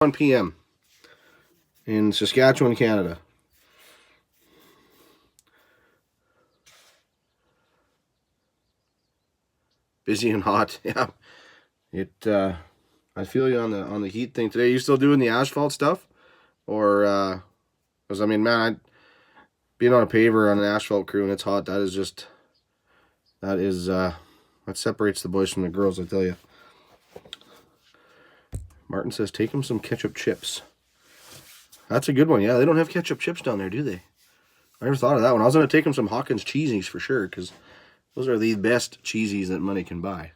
1 p.m. in Saskatchewan, Canada. Busy and hot. Yeah. I feel you on the heat thing today. You still doing the asphalt stuff? Or because I mean, man, being on a paver on an asphalt crew and it's hot, that separates the boys from the girls, I tell you. Martin says, take him some ketchup chips. That's a good one. Yeah, they don't have ketchup chips down there, do they? I never thought of that one. I was going to take him some Hawkins cheesies for sure, because those are the best cheesies that money can buy.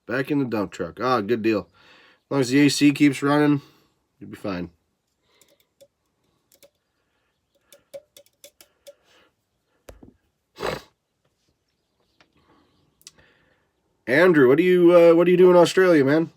Back in the dump truck. Ah, good deal. As long as the AC keeps running, you'll be fine. Andrew, what do you do in Australia, man?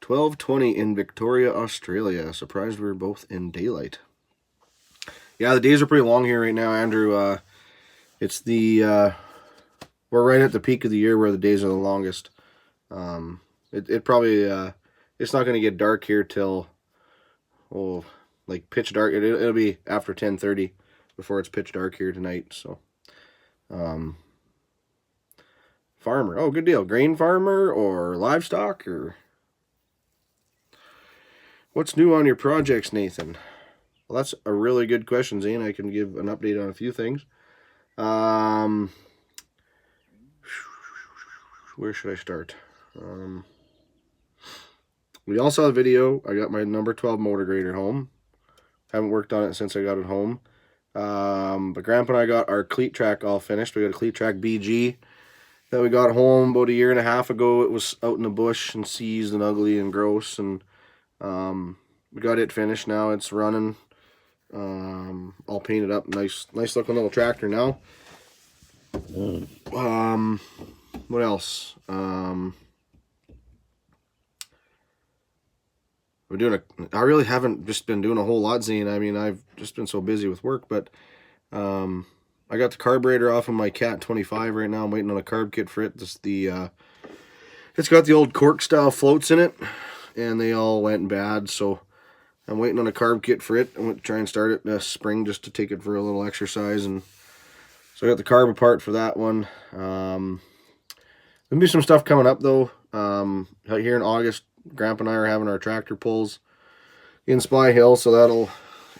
$12.20 in Victoria, Australia. Surprised we were both in daylight. Yeah, the days are pretty long here right now, Andrew. It's we're right at the peak of the year where the days are the longest. It probably it's not going to get dark here till like pitch dark. It'll be after 10:30 before it's pitch dark here tonight. So, farmer. Oh, good deal. Grain farmer or livestock or what's new on your projects, Nathan? Well, that's a really good question, Zane. I can give an update on a few things. Where should I start? We all saw the video. I got my number 12 motor grader home. Haven't worked on it since I got it home. But Grandpa and I got our cleat track all finished. We got a cleat track BG that we got home about a year and a half ago. It was out in the bush and seized and ugly and gross, and we got it finished now. It's running, all painted up. Nice looking little tractor now. What else? I really haven't just been doing a whole lot, Zane. I mean, I've just been so busy with work, but I got the carburetor off of my Cat 25 right now. I'm waiting on a carb kit for it. It's got the old cork style floats in it, and they all went bad, so I'm waiting on a carb kit for it. I'm going to try and start it this spring just to take it for a little exercise, and so I got the carb apart for that one. There'll be some stuff coming up though. Here in August, Grandpa and I are having our tractor pulls in Spy Hill, so that'll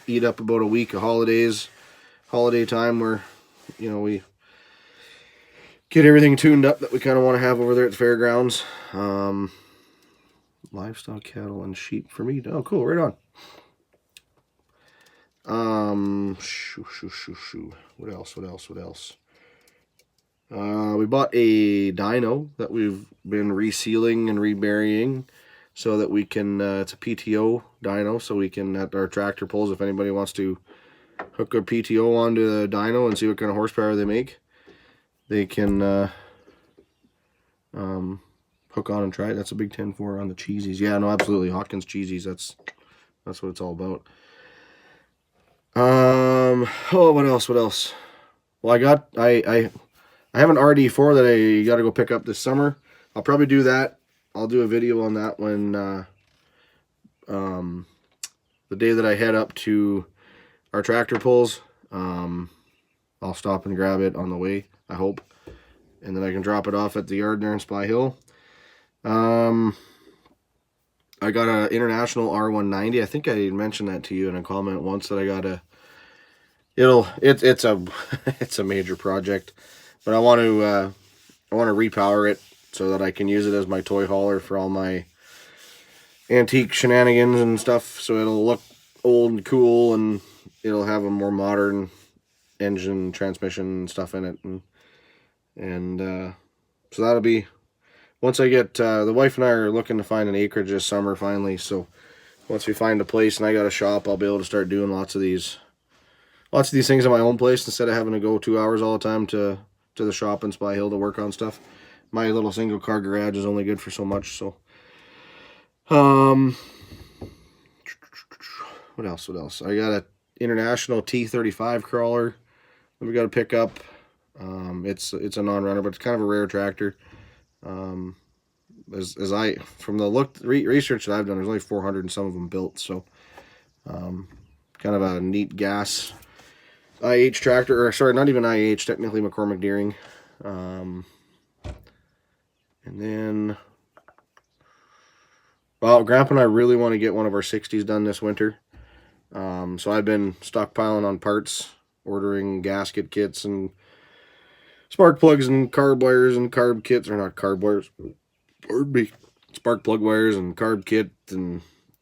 eat up about a week of holiday time where, we get everything tuned up that we kind of want to have over there at the fairgrounds. Livestock, cattle, and sheep for me. Oh, cool. Right on. What else? We bought a dyno that we've been resealing and reburying so that we can, it's a PTO dyno, so we can, at our tractor pulls, if anybody wants to hook a PTO onto the dyno and see what kind of horsepower they make, they can hook on and try it. That's a big 10-4 on the cheesies. Yeah, no, absolutely. Hawkins cheesies, that's what it's all about. What else? Well, I have an RD4 that I got to go pick up this summer. I'll probably do that. I'll do a video on that when the day that I head up to our tractor pulls. I'll stop and grab it on the way, I hope, and then I can drop it off at the yard there in Spy Hill. I got an International R190. I think I mentioned that to you in a comment once that I got it's a major project, but I want to repower it so that I can use it as my toy hauler for all my antique shenanigans and stuff. So it'll look old and cool, and it'll have a more modern engine, transmission, and stuff in it. And And so that'll be, once I get, the wife and I are looking to find an acreage this summer finally. So once we find a place and I got a shop, I'll be able to start doing lots of these things at my own place instead of having to go 2 hours all the time to the shop in Spy Hill to work on stuff. My little single car garage is only good for so much. So, what else? I got a International T35 crawler that we got to pick up. It's a non-runner, but it's kind of a rare tractor. As I, from the research that I've done, there's only 400 and some of them built. So, kind of a neat gas IH tractor, or sorry, not even IH, technically McCormick Deering. And then, well, Grandpa and I really want to get one of our 60s done this winter. So I've been stockpiling on parts, ordering gasket kits and spark plugs and carb wires and carb kits, or not carb wires, spark plug wires and carb kit, and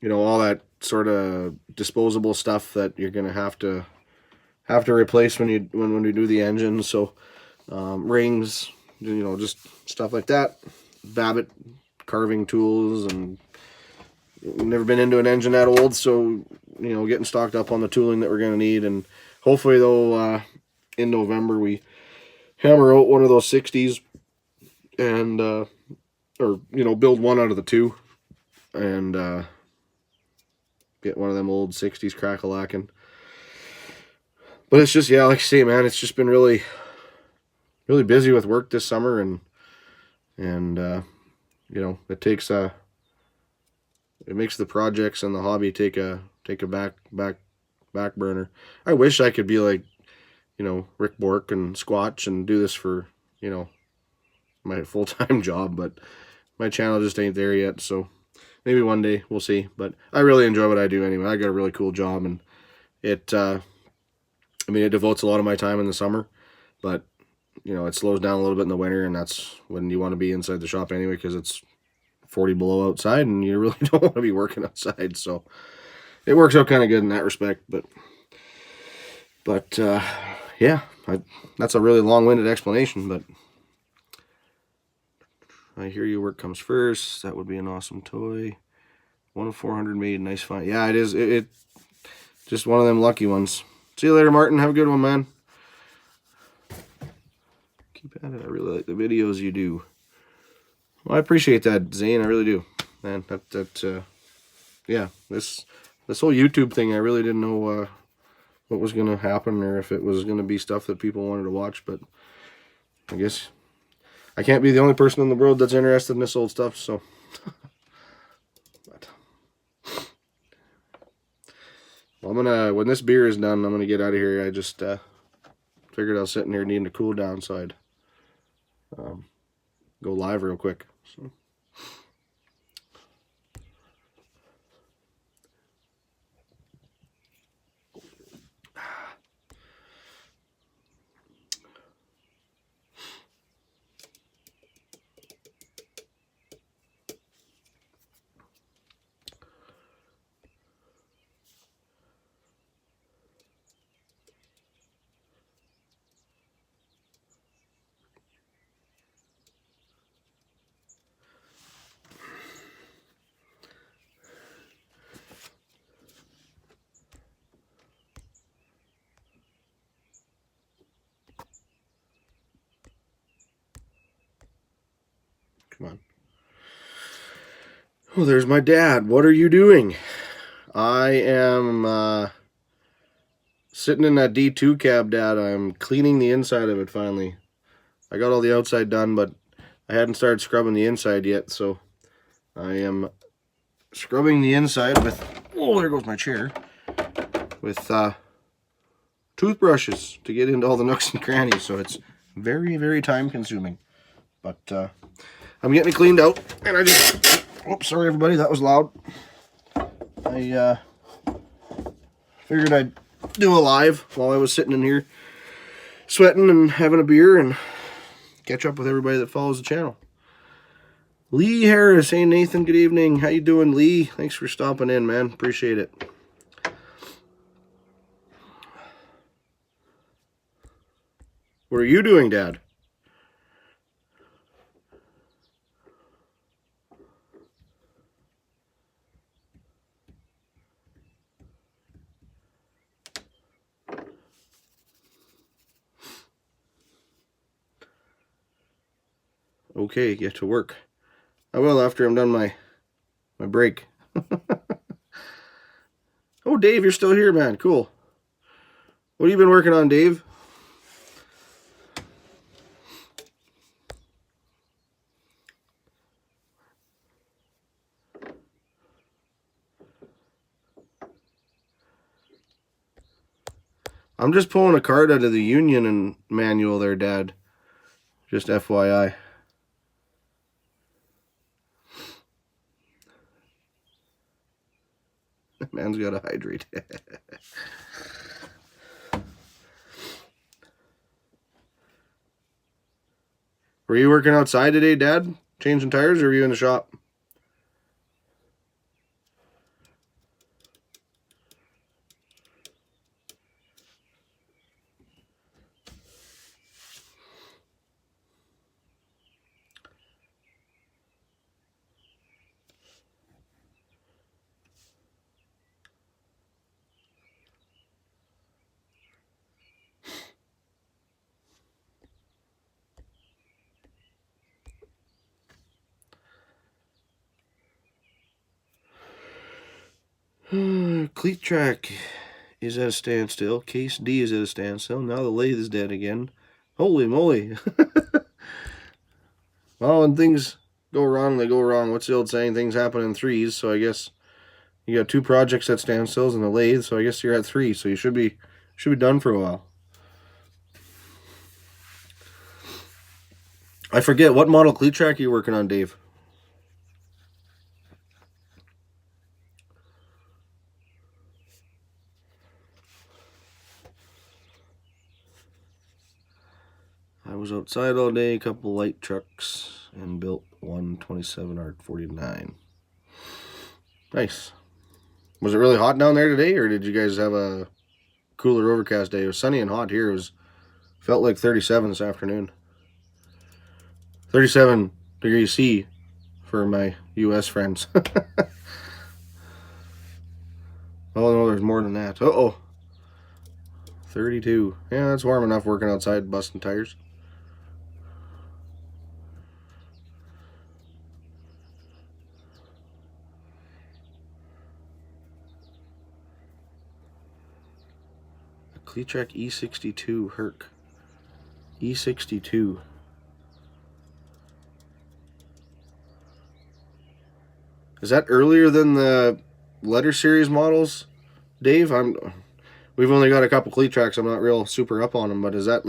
all that sort of disposable stuff that you're gonna have to replace when we do the engine. So rings, just stuff like that. Babbitt carving tools, and never been into an engine that old, so getting stocked up on the tooling that we're gonna need. And hopefully though, in November we hammer out one of those 60s and or build one out of the two and get one of them old 60s crack-a-lacking. But it's just, yeah, like I say, man, it's just been really busy with work this summer, and it takes it makes the projects and the hobby take a back burner. I wish I could be like Rick Bork and Squatch and do this for my full-time job, but my channel just ain't there yet. So maybe one day, we'll see. But I really enjoy what I do anyway. I got a really cool job, and it it devotes a lot of my time in the summer, but it slows down a little bit in the winter, and that's when you want to be inside the shop anyway, because it's 40 below outside and you really don't want to be working outside. So it works out kind of good in that respect. But yeah, that's a really long-winded explanation, but I hear you, work comes first. That would be an awesome toy. 1 of 400 made, nice find. Yeah, it is. It just one of them lucky ones. See you later, Martin. Have a good one, man. Keep at it. I really like the videos you do. Well, I appreciate that, Zane. I really do, man. Yeah, this whole YouTube thing, I really didn't know what was going to happen, or if it was going to be stuff that people wanted to watch, but I guess I can't be the only person in the world that's interested in this old stuff, so. But, well, when this beer is done, I'm gonna get out of here. I just figured I was sitting here needing to cool down, so I'd go live real quick. So. Come on. Oh, there's my dad. What are you doing? I am sitting in that D2 cab, Dad. I'm cleaning the inside of it finally. I got all the outside done, but I hadn't started scrubbing the inside yet, so I am scrubbing the inside with, oh, there goes my chair, with toothbrushes to get into all the nooks and crannies, so it's very, very time consuming. But I'm getting it cleaned out, and I just, oops, sorry everybody, that was loud. I figured I'd do a live while I was sitting in here sweating and having a beer and catch up with everybody that follows the channel. Lee Harris, hey Nathan, good evening. How you doing, Lee? Thanks for stopping in, man. Appreciate it. What are you doing, Dad? okay, get to work. I will after I'm done my break. Oh, Dave, you're still here, man. Cool. What have you been working on, Dave? I'm just pulling a card out of the Union and manual there, Dad. Just FYI. Man's got to hydrate. Were you working outside today, Dad? Changing tires, or were you in the shop? Cleat track is at a standstill. Case D is at a standstill. Now the lathe is dead again. Holy moly. Well, when things go wrong, they go wrong. What's the old saying? Things happen in threes. So I guess you got 2 projects at standstills and the lathe. So I guess you're at 3. So you should be done for a while. I forget, what model cleat track are you working on, Dave? I was outside all day, a couple light trucks, and built one 27R49. Nice. Was it really hot down there today, or did you guys have a cooler overcast day? It was sunny and hot here. It felt like 37 this afternoon. 37 degrees C for my U.S. friends. Oh no, there's more than that. Uh-oh. 32. Yeah, it's warm enough working outside busting tires. Cleatrack E62 Herc. E62. Is that earlier than the letter series models, Dave? We've only got a couple cleat tracks. I'm not real super up on them, but is that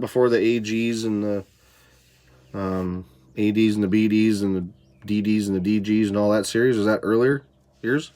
before the AGs and the ADs and the BDs and the DDs and the DGs and all that series? Is that earlier years?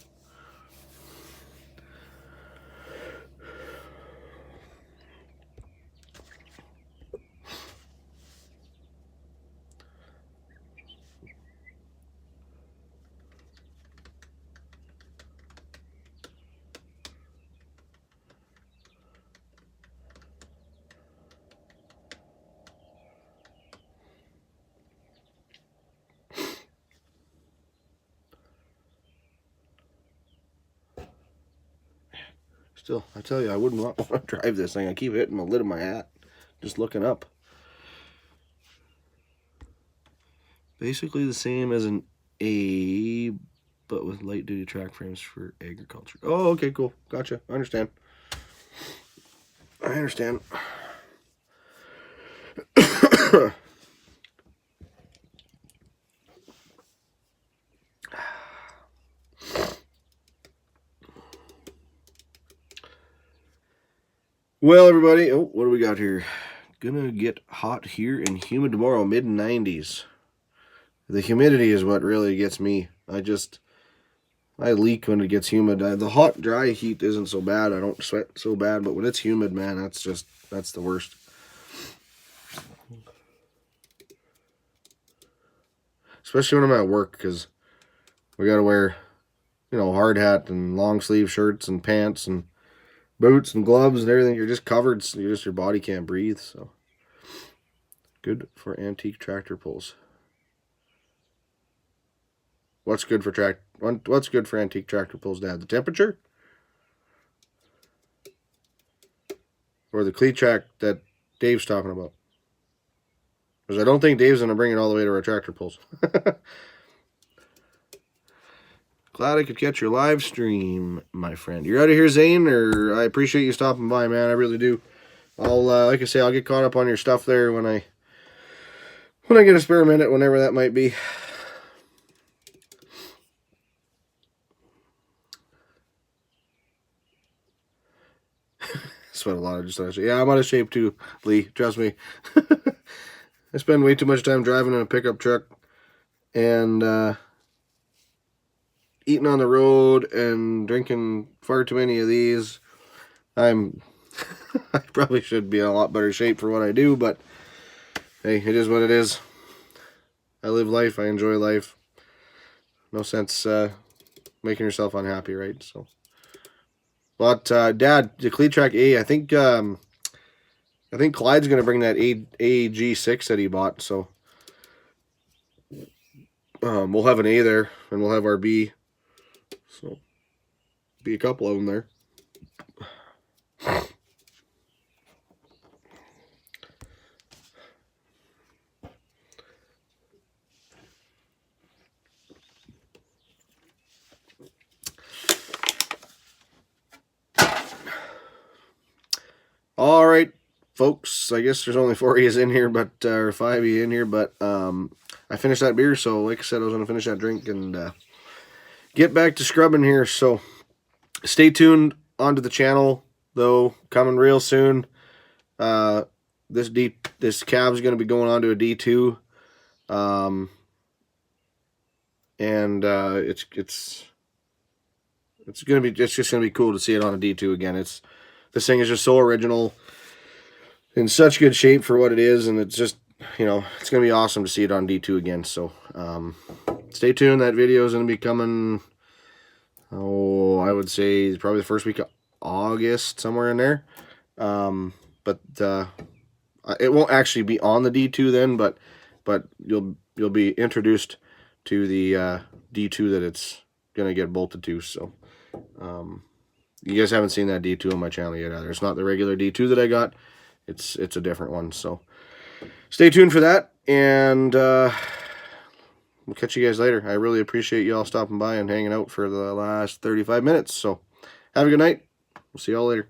Still, I tell you, I wouldn't want to drive this thing. I keep hitting the lid of my hat just looking up. Basically the same as an A, but with light duty track frames for agriculture. Oh, okay, cool. Gotcha. I understand. Well, everybody, what do we got here? Gonna get hot here and humid tomorrow, mid-90s. The humidity is what really gets me. I leak when it gets humid. The hot, dry heat isn't so bad. I don't sweat so bad, but when it's humid, man, that's the worst. Especially when I'm at work, because we gotta wear, hard hat and long sleeve shirts and pants and boots and gloves and everything. You're just covered. So your body can't breathe. So good for antique tractor pulls. What's good for antique tractor pulls, Dad? The temperature? Or the cleat track that Dave's talking about? Because I don't think Dave's going to bring it all the way to our tractor pulls. Glad I could catch your live stream, my friend. You're out of here, Zane, or I appreciate you stopping by, man. I really do. I'll, like I say, I'll get caught up on your stuff there when I get a spare minute, whenever that might be. Sweat a lot. Yeah, I'm out of shape too, Lee. Trust me. I spend way too much time driving in a pickup truck and eating on the road and drinking far too many of these. I probably should be in a lot better shape for what I do, but hey, it is what it is. I live life. I enjoy life. No sense making yourself unhappy, right? So, but Dad, the Cleatrack A, I think Clyde's gonna bring that AG6 that he bought. So we'll have an A there, and we'll have our B. So be a couple of them there. All right, folks. I guess there's only 4 A's in here, but or 5 A in here, but I finished that beer, so like I said, I was gonna finish that drink and get back to scrubbing here. So stay tuned onto the channel, though, coming real soon. This cab is gonna be going on to a D2, and it's just gonna be cool to see it on a D2 again. This thing is just so original, in such good shape for what it is, and it's just, you know, it's gonna be awesome to see it on D2 again. So stay tuned. That video is gonna be coming, I would say probably the first week of August, somewhere in there. But it won't actually be on the D2 then, but you'll be introduced to the D2 that it's gonna get bolted to. So you guys haven't seen that D2 on my channel yet either. It's not the regular D2 that I got. It's a different one. So stay tuned for that, and we'll catch you guys later. I really appreciate you all stopping by and hanging out for the last 35 minutes. So have a good night. We'll see y'all later.